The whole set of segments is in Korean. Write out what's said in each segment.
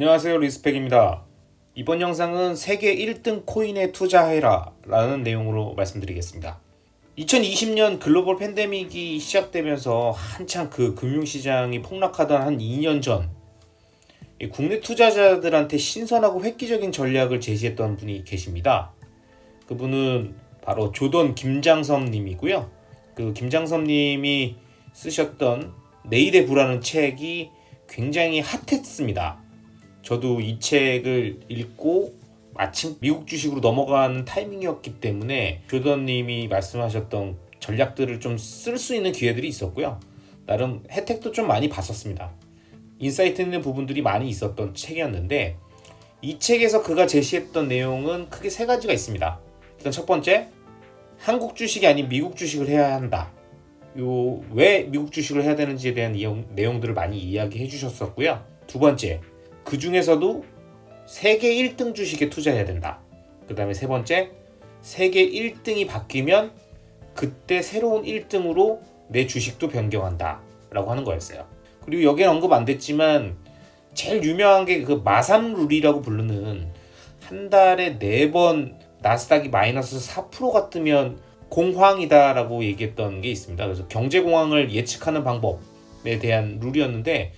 안녕하세요, 리스펙입니다. 이번 영상은 세계 1등 코인에 투자해라 라는 내용으로 말씀드리겠습니다. 2020년 글로벌 팬데믹이 시작되면서 한창 그 금융시장이 폭락하던 한 2년 전 국내 투자자들한테 신선하고 획기적인 전략을 제시했던 분이 계십니다. 그분은 바로 조던 김장섭 님이고요. 그 김장섭 님이 쓰셨던 내일의 부라는 책이 굉장히 핫했습니다. 저도 이 책을 읽고 마침 미국 주식으로 넘어가는 타이밍이었기 때문에 조던님이 말씀하셨던 전략들을 좀 쓸 수 있는 기회들이 있었고요. 나름 혜택도 좀 많이 봤었습니다. 인사이트 있는 부분들이 많이 있었던 책이었는데 이 책에서 그가 제시했던 내용은 크게 세 가지가 있습니다. 일단 첫 번째, 한국 주식이 아닌 미국 주식을 해야 한다. 왜 미국 주식을 해야 되는지에 대한 내용들을 많이 이야기해 주셨었고요. 두 번째, 그 중에서도 세계 1등 주식에 투자해야 된다. 그 다음에 세 번째, 세계 1등이 바뀌면 그때 새로운 1등으로 내 주식도 변경한다 라고 하는 거였어요. 그리고 여기는 언급 안 됐지만 제일 유명한 게 그 마삼룰이라고 부르는 한 달에 4번 나스닥이 마이너스 4%가 뜨면 공황이다 라고 얘기했던 게 있습니다. 그래서 경제공황을 예측하는 방법에 대한 룰이었는데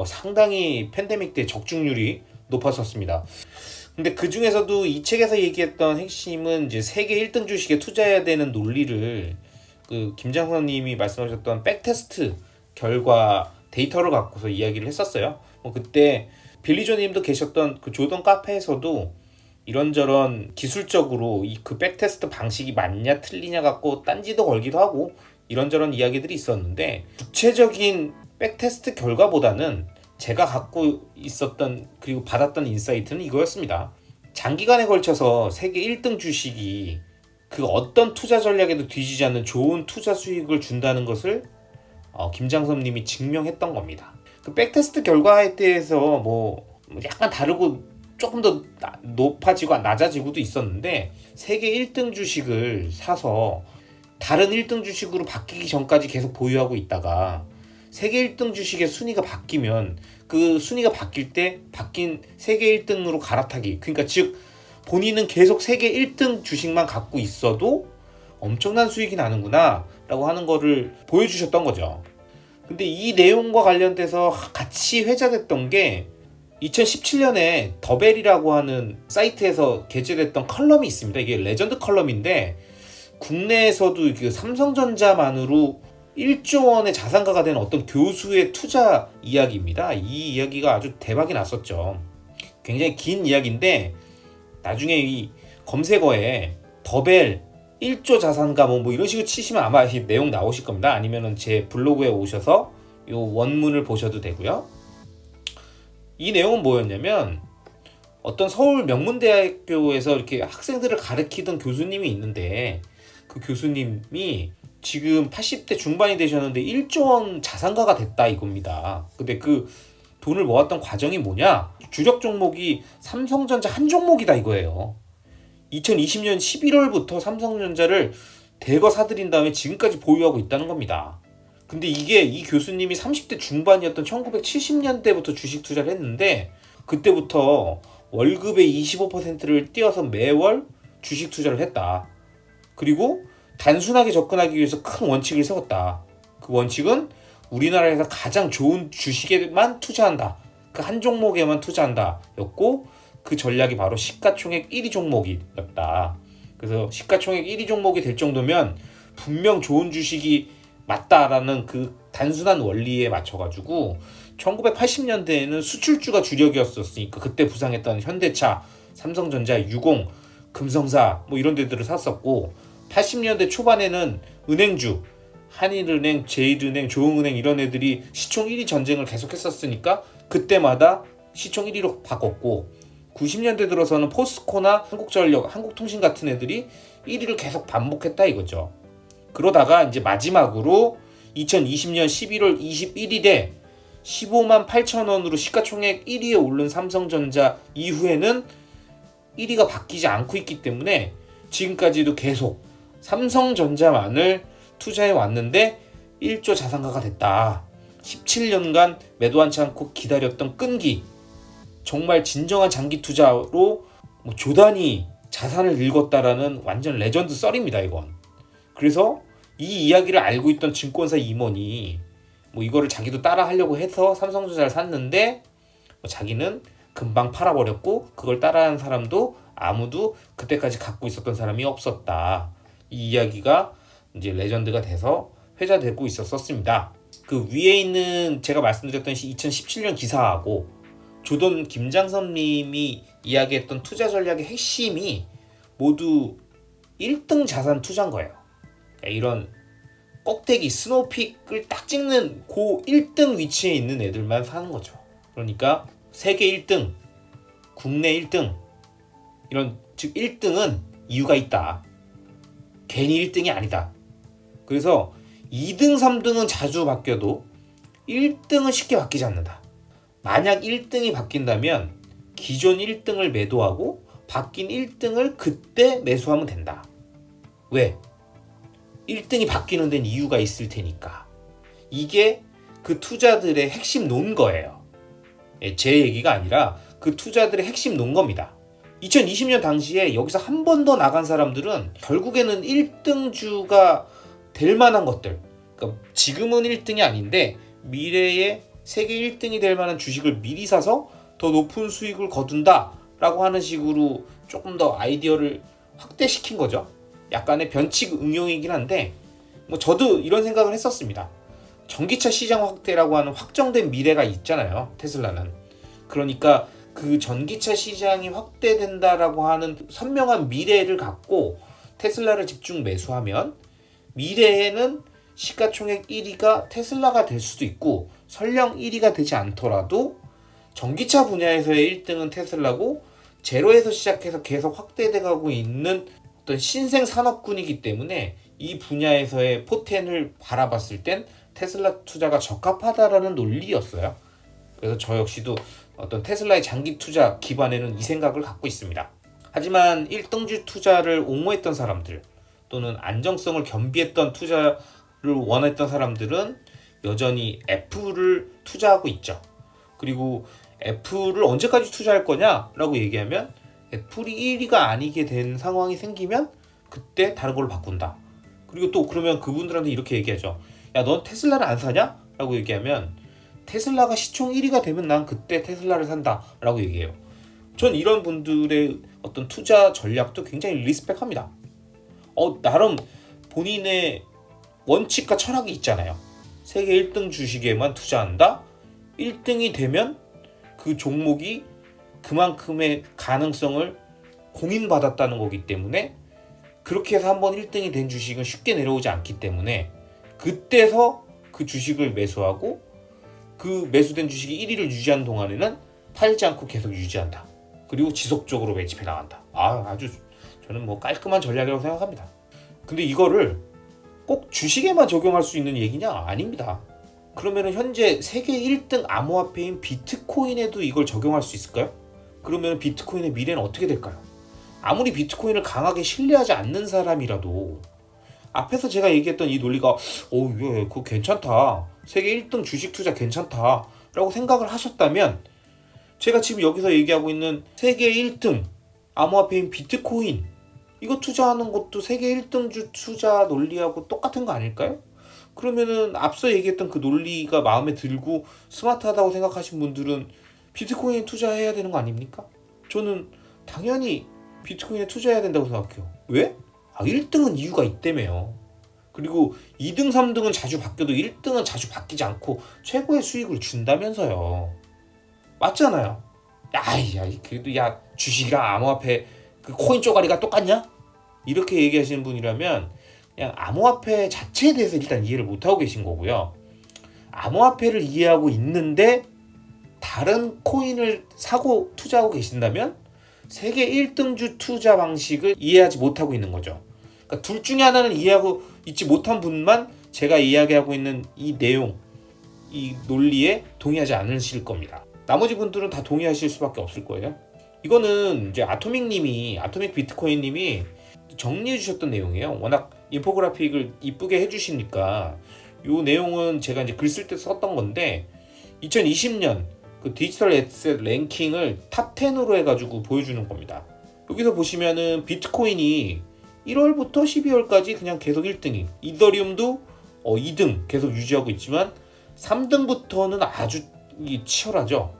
상당히 팬데믹 때 적중률이 높았었습니다. 근데 그 중에서도 이 책에서 얘기했던 핵심은 이제 세계 1등 주식에 투자해야 되는 논리를 그 김장선님이 말씀하셨던 백테스트 결과 데이터를 갖고서 이야기를 했었어요. 그때 빌리조님도 계셨던 그 조던 카페에서도 이런저런 기술적으로 그 백테스트 방식이 맞냐 틀리냐 갖고 딴지도 걸기도 하고 이런저런 이야기들이 있었는데 구체적인 백테스트 결과보다는 제가 갖고 있었던 그리고 받았던 인사이트는 이거였습니다. 장기간에 걸쳐서 세계 1등 주식이 그 어떤 투자 전략에도 뒤지지 않는 좋은 투자 수익을 준다는 것을 김장섭님이 증명했던 겁니다. 그 백테스트 결과에 대해서 뭐 약간 다르고 조금 더 높아지고 낮아지고도 있었는데 세계 1등 주식을 사서 다른 1등 주식으로 바뀌기 전까지 계속 보유하고 있다가 세계 1등 주식의 순위가 바뀌면 그 순위가 바뀔 때 바뀐 세계 1등으로 갈아타기, 그러니까 즉 본인은 계속 세계 1등 주식만 갖고 있어도 엄청난 수익이 나는구나 라고 하는 거를 보여주셨던 거죠. 근데 이 내용과 관련돼서 같이 회자됐던 게 2017년에 더벨이라고 하는 사이트에서 게재됐던 컬럼이 있습니다. 이게 레전드 컬럼인데 국내에서도 그 삼성전자만으로 1조 원의 자산가가 된 어떤 교수의 투자 이야기입니다. 이 이야기가 아주 대박이 났었죠. 굉장히 긴 이야기인데 나중에 이 검색어에 더벨 1조 자산가 뭐 이런 식으로 치시면 아마 이 내용 나오실 겁니다. 아니면은 제 블로그에 오셔서 이 원문을 보셔도 되고요. 이 내용은 뭐였냐면 어떤 서울 명문대학교에서 이렇게 학생들을 가르치던 교수님이 있는데 그 교수님이 지금 80대 중반이 되셨는데 1조 원 자산가가 됐다 이겁니다. 근데 그 돈을 모았던 과정이 뭐냐? 주력 종목이 삼성전자 한 종목이다 이거예요. 2020년 11월부터 삼성전자를 대거 사들인 다음에 지금까지 보유하고 있다는 겁니다. 근데 이게 이 교수님이 30대 중반이었던 1970년대부터 주식 투자를 했는데 그때부터 월급의 25%를 띄어서 매월 주식 투자를 했다. 그리고 단순하게 접근하기 위해서 큰 원칙을 세웠다. 그 원칙은 우리나라에서 가장 좋은 주식에만 투자한다. 그 한 종목에만 투자한다 였고 그 전략이 바로 시가총액 1위 종목이었다. 그래서 시가총액 1위 종목이 될 정도면 분명 좋은 주식이 맞다라는 그 단순한 원리에 맞춰가지고 1980년대에는 수출주가 주력이었으니까 그때 부상했던 현대차, 삼성전자, 유공, 금성사 뭐 이런 데들을 샀었고 80년대 초반에는 은행주, 한일은행, 제일은행, 조흥은행 이런 애들이 시총 1위 전쟁을 계속했었으니까 그때마다 시총 1위로 바꿨고 90년대 들어서는 포스코나 한국전력, 한국통신 같은 애들이 1위를 계속 반복했다 이거죠. 그러다가 이제 마지막으로 2020년 11월 21일에 15만 8천 원으로 시가총액 1위에 오른 삼성전자 이후에는 1위가 바뀌지 않고 있기 때문에 지금까지도 계속 삼성전자만을 투자해 왔는데 1조 자산가가 됐다. 17년간 매도하지 않고 기다렸던 끈기, 정말 진정한 장기 투자로 뭐 조단위 자산을 읽었다라는 완전 레전드 썰입니다, 이건. 그래서 이 이야기를 알고 있던 증권사 임원이 뭐 이거를 자기도 따라 하려고 해서 삼성전자를 샀는데 뭐 자기는 금방 팔아버렸고 그걸 따라하는 사람도 아무도 그때까지 갖고 있었던 사람이 없었다. 이 이야기가 이제 레전드가 돼서 회자되고 있었습니다. 그 위에 있는 제가 말씀드렸던 2017년 기사하고 조던 김장섭 님이 이야기했던 투자 전략의 핵심이 모두 1등 자산 투자인 거예요. 그러니까 이런 꼭대기 스노우픽을 딱 찍는 그 1등 위치에 있는 애들만 사는 거죠. 그러니까 세계 1등, 국내 1등 이런 즉 1등은 이유가 있다. 괜히 1등이 아니다. 그래서 2등, 3등은 자주 바뀌어도 1등은 쉽게 바뀌지 않는다. 만약 1등이 바뀐다면 기존 1등을 매도하고 바뀐 1등을 그때 매수하면 된다. 왜? 1등이 바뀌는 데는 이유가 있을 테니까. 이게 그 투자들의 핵심 논거예요. 제 얘기가 아니라 그 투자들의 핵심 논거입니다. 2020년 당시에 여기서 한 번 더 나간 사람들은 결국에는 1등주가 될 만한 것들, 그러니까 지금은 1등이 아닌데 미래에 세계 1등이 될 만한 주식을 미리 사서 더 높은 수익을 거둔다 라고 하는 식으로 조금 더 아이디어를 확대시킨 거죠. 약간의 변칙 응용이긴 한데 뭐 저도 이런 생각을 했었습니다. 전기차 시장 확대라고 하는 확정된 미래가 있잖아요, 테슬라는. 그러니까 그 전기차 시장이 확대된다라고 하는 선명한 미래를 갖고 테슬라를 집중 매수하면 미래에는 시가총액 1위가 테슬라가 될 수도 있고 설령 1위가 되지 않더라도 전기차 분야에서의 1등은 테슬라고 제로에서 시작해서 계속 확대돼 가고 있는 어떤 신생 산업군이기 때문에 이 분야에서의 포텐을 바라봤을 땐 테슬라 투자가 적합하다라는 논리였어요. 그래서 저 역시도 어떤 테슬라의 장기 투자 기반에는 이 생각을 갖고 있습니다. 하지만 1등주 투자를 옹호했던 사람들 또는 안정성을 겸비했던 투자를 원했던 사람들은 여전히 애플을 투자하고 있죠. 그리고 애플을 언제까지 투자할 거냐라고 얘기하면 애플이 1위가 아니게 된 상황이 생기면 그때 다른 걸로 바꾼다. 그리고 또 그러면 그분들한테 이렇게 얘기하죠. 야, 넌 테슬라를 안 사냐? 라고 얘기하면 테슬라가 시총 1위가 되면 난 그때 테슬라를 산다 라고 얘기해요. 전 이런 분들의 어떤 투자 전략도 굉장히 리스펙합니다. 나름 본인의 원칙과 철학이 있잖아요. 세계 1등 주식에만 투자한다. 1등이 되면 그 종목이 그만큼의 가능성을 공인받았다는 거기 때문에 그렇게 해서 한번 1등이 된 주식은 쉽게 내려오지 않기 때문에 그때서 그 주식을 매수하고 그 매수된 주식이 1위를 유지하는 동안에는 팔지 않고 계속 유지한다. 그리고 지속적으로 매집해 나간다. 아주 저는 뭐 깔끔한 전략이라고 생각합니다. 근데 이거를 꼭 주식에만 적용할 수 있는 얘기냐? 아닙니다. 그러면 현재 세계 1등 암호화폐인 비트코인에도 이걸 적용할 수 있을까요? 그러면 비트코인의 미래는 어떻게 될까요? 아무리 비트코인을 강하게 신뢰하지 않는 사람이라도 앞에서 제가 얘기했던 이 논리가 예, 그거 괜찮다. 세계 1등 주식 투자 괜찮다. 라고 생각을 하셨다면 제가 지금 여기서 얘기하고 있는 세계 1등 암호화폐인 비트코인 이거 투자하는 것도 세계 1등주 투자 논리하고 똑같은 거 아닐까요? 그러면은 앞서 얘기했던 그 논리가 마음에 들고 스마트하다고 생각하신 분들은 비트코인에 투자해야 되는 거 아닙니까? 저는 당연히 비트코인에 투자해야 된다고 생각해요. 왜? 1등은 이유가 있다며요. 그리고 2등, 3등은 자주 바뀌어도 1등은 자주 바뀌지 않고 최고의 수익을 준다면서요. 맞잖아요. 그래도 주식이랑 암호화폐 그 코인 쪼가리가 똑같냐? 이렇게 얘기하시는 분이라면 그냥 암호화폐 자체에 대해서 일단 이해를 못하고 계신 거고요. 암호화폐를 이해하고 있는데 다른 코인을 사고 투자하고 계신다면 세계 1등주 투자 방식을 이해하지 못하고 있는 거죠. 그러니까 둘 중에 하나는 이해하고 있지 못한 분만 제가 이야기하고 있는 이 내용, 이 논리에 동의하지 않으실 겁니다. 나머지 분들은 다 동의하실 수밖에 없을 거예요. 이거는 이제 아토믹 비트코인 님이 정리해 주셨던 내용이에요. 워낙 인포그래픽을 이쁘게 해주시니까 이 내용은 제가 이제 글 쓸 때 썼던 건데 2020년 그 디지털 에셋 랭킹을 탑 10으로 해가지고 보여주는 겁니다. 여기서 보시면은 비트코인이 1월부터 12월까지 그냥 계속 1등이, 이더리움도 2등 계속 유지하고 있지만 3등부터는 아주 치열하죠.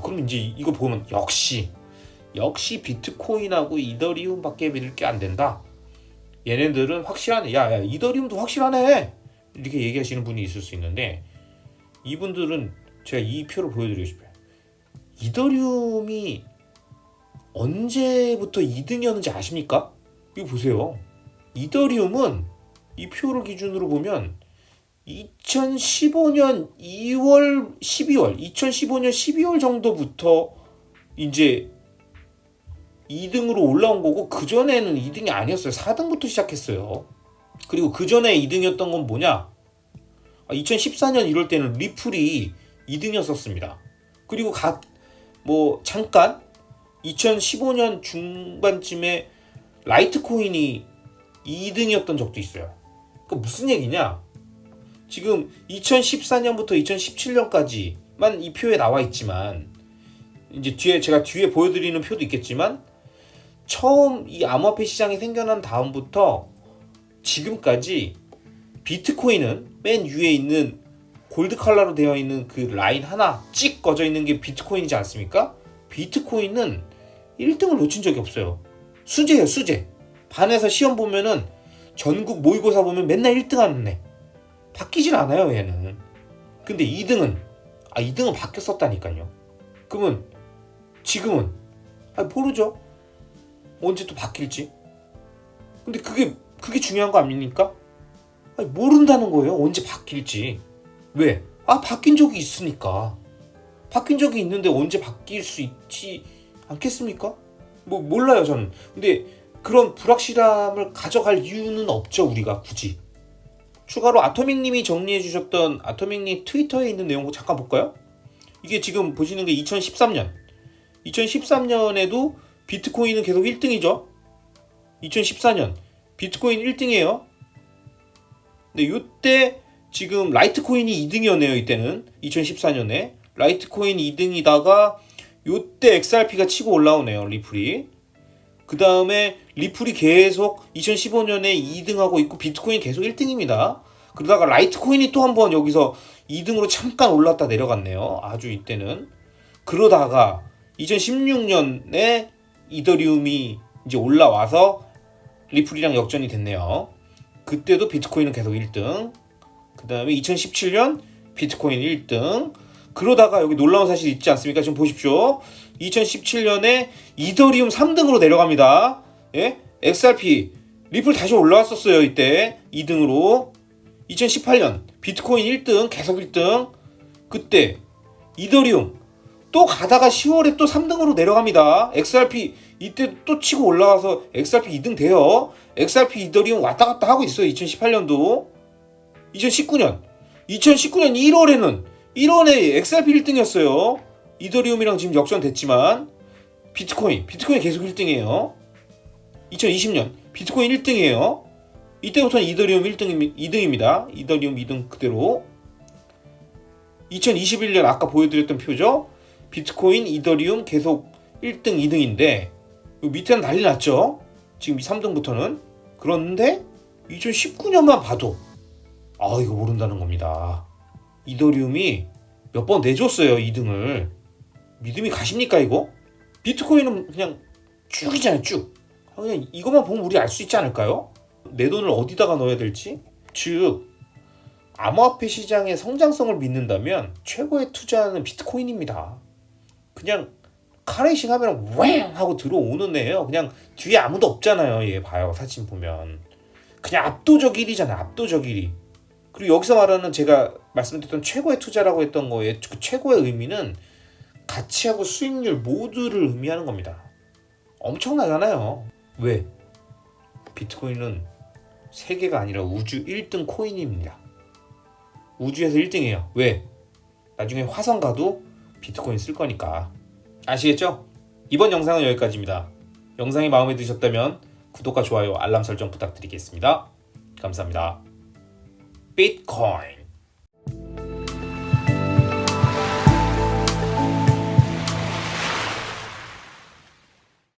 그럼 이제 이거 보면 역시 비트코인하고 이더리움밖에 믿을 게 안 된다. 얘네들은 확실하네. 야 이더리움도 확실하네. 이렇게 얘기하시는 분이 있을 수 있는데, 이분들은 제가 이 표를 보여드리고 싶어요. 이더리움이 언제부터 2등이었는지 아십니까? 이거 보세요. 이더리움은 이 표를 기준으로 보면 2015년 2월, 12월, 2015년 12월 정도부터 이제 2등으로 올라온 거고, 그전에는 2등이 아니었어요. 4등부터 시작했어요. 그리고 그전에 2등이었던 건 뭐냐? 2014년 이럴 때는 리플이 2등이었었습니다. 그리고 잠깐 2015년 중반쯤에 라이트코인이 2등이었던 적도 있어요. 그러니까 무슨 얘기냐? 지금 2014년부터 2017년까지만 이 표에 나와 있지만, 이제 제가 뒤에 보여드리는 표도 있겠지만, 처음 이 암호화폐 시장이 생겨난 다음부터 지금까지 비트코인은 맨 위에 있는 골드 컬러로 되어 있는 그 라인 하나 찍 꺼져 있는 게 비트코인이지 않습니까? 비트코인은 1등을 놓친 적이 없어요. 수재예요, 수재. 반에서 시험 보면은 전국 모의고사 보면 맨날 1등 하는 애. 바뀌질 않아요, 얘는. 근데 2등은 바뀌었었다니까요. 그러면 지금은 모르죠. 언제 또 바뀔지. 근데 그게 중요한 거 아닙니까? 모른다는 거예요. 언제 바뀔지. 왜? 바뀐 적이 있으니까. 바뀐 적이 있는데 언제 바뀔 수 있지 않겠습니까? 몰라요, 저는. 근데 그런 불확실함을 가져갈 이유는 없죠, 우리가 굳이. 추가로 아토믹님이 정리해 주셨던 아토믹님 트위터에 있는 내용 잠깐 볼까요? 이게 지금 보시는 게 2013년. 2013년에도 비트코인은 계속 1등이죠. 2014년 비트코인 1등이에요. 근데 이때 지금 라이트코인이 2등이었네요. 이때는 2014년에 라이트코인 2등이다가 이때 XRP가 치고 올라오네요. 리플이. 그 다음에 리플이 계속 2015년에 2등하고 있고 비트코인 계속 1등입니다. 그러다가 라이트코인이 또 한번 여기서 2등으로 잠깐 올랐다 내려갔네요. 아주 이때는. 그러다가 2016년에 이더리움이 이제 올라와서 리플이랑 역전이 됐네요. 그때도 비트코인은 계속 1등. 그 다음에 2017년 비트코인 1등. 그러다가 여기 놀라운 사실이 있지 않습니까? 지금 보십시오. 2017년에 이더리움 3등으로 내려갑니다. 예? XRP 리플 다시 올라왔었어요. 이때 2등으로. 2018년 비트코인 1등 계속 1등. 그때 이더리움 또 가다가 10월에 또 3등으로 내려갑니다. XRP 이때 또 치고 올라와서 XRP 2등 돼요. XRP 이더리움 왔다 갔다 하고 있어요. 2018년도. 2019년 1월에 XRP 1등이었어요. 이더리움이랑 지금 역전됐지만 비트코인 계속 1등이에요. 2020년 비트코인 1등이에요. 이때부터는 이더리움 2등입니다. 이더리움 2등 그대로. 2021년 아까 보여드렸던 표죠. 비트코인, 이더리움 계속 1등, 2등인데 밑에는 난리 났죠. 지금 3등부터는. 그런데 2019년만 봐도 이거 모른다는 겁니다. 이더리움이 몇 번 내줬어요. 2등을. 믿음이 가십니까 이거? 비트코인은 그냥 쭉이잖아요. 쭉. 그냥 이것만 보면 우리 알 수 있지 않을까요? 내 돈을 어디다가 넣어야 될지. 즉 암호화폐 시장의 성장성을 믿는다면 최고의 투자는 비트코인입니다. 그냥 카레이싱 하면 왱 하고 들어오는 애예요. 그냥 뒤에 아무도 없잖아요. 얘 봐요. 사진 보면. 그냥 압도적 1위잖아. 압도적 1위. 그리고 여기서 말하는 제가 말씀드렸던 최고의 투자라고 했던 거에 그 최고의 의미는 가치하고 수익률 모두를 의미하는 겁니다. 엄청나잖아요. 왜? 비트코인은 세계가 아니라 우주 1등 코인입니다. 우주에서 1등이에요. 왜? 나중에 화성 가도 비트코인 쓸 거니까. 아시겠죠? 이번 영상은 여기까지입니다. 영상이 마음에 드셨다면 구독과 좋아요, 알람 설정 부탁드리겠습니다. 감사합니다. 비트코인